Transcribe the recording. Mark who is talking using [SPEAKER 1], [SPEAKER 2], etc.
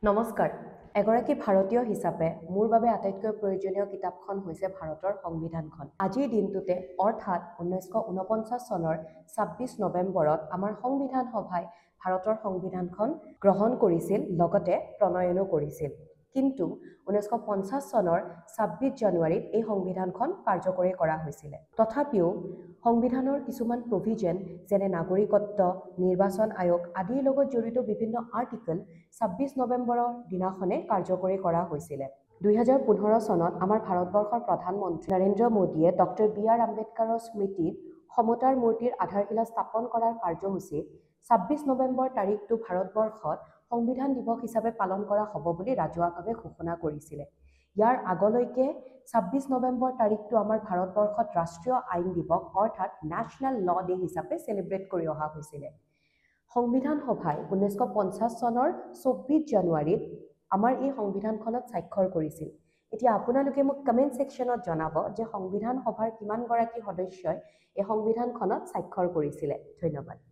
[SPEAKER 1] নমস্কাৰ। এগৰাকী ভাৰতীয় হিচাপে মোৰ বাবে আটাইতকৈ প্ৰয়োজনীয় কিতাপখন হৈছে ভাৰতৰ সংবিধানখন। আজিৰ দিনটোতে অৰ্থাৎ 1949 চনৰ 26 নৱেম্বৰত আমাৰ সংবিধান সভাই ভাৰতৰ সংবিধানখন গ্ৰহণ কৰিছিল, লগতে প্ৰণয়নো কৰিছিল। কিন্তু 1950 চনৰ 26 জানুৱাৰীত এই সংবিধানখন কাৰ্যকৰী কৰা হৈছিল। তথাপিও সংবিধানৰ কিছুমান প্ৰভিজন যেনে নাগৰিকত্ব, নিৰ্বাচন আয়োগ আদিৰ লগত জড়িত বিভিন্ন আৰ্টিকল 26 নৱেম্বৰৰ দিনাখনে কাৰ্যকৰী কৰা হৈছিল। 2015 চনত আমাৰ ভাৰতবৰ্ষৰ প্ৰধানমন্ত্ৰী নৰেন্দ্ৰ মোদীয়ে ডক্টৰ বি.আৰ. আম্বেদকাৰৰ স্মৃতিত সমতাৰ মূৰ্তিৰ আধাৰশিলা স্থাপন কৰাৰ কাৰ্যসূচীত 26 নৱেম্বৰ তাৰিখটো ভাৰতবৰ্ষত সংবিধান দিৱস হিচাপে পালন কৰা হ'ব বুলি ৰাজহুৱাভাৱে ঘোষণা কৰিছিল। ইয়াৰ আগলৈকে 26 নৱেম্বৰ তাৰিখটো আমাৰ ভাৰতবৰ্ষত ৰাষ্ট্ৰীয় আইন দিৱস অৰ্থাৎ নেশ্যনেল ল ডে হিচাপে চেলিব্ৰেট কৰি অহা হৈছিল। সংবিধান সভাই 1950 চনৰ 24 জানুৱাৰীত আমাৰ এই সংবিধানখনত স্বাক্ষৰ কৰিছিল। এতিয়া আপোনালোকে মোক কমেণ্ট ছেকশ্যনত জনাব যে সংবিধান সভাৰ কিমানগৰাকী সদস্যই এই সংবিধানখনত স্বাক্ষৰ কৰিছিলে। ধন্যবাদ।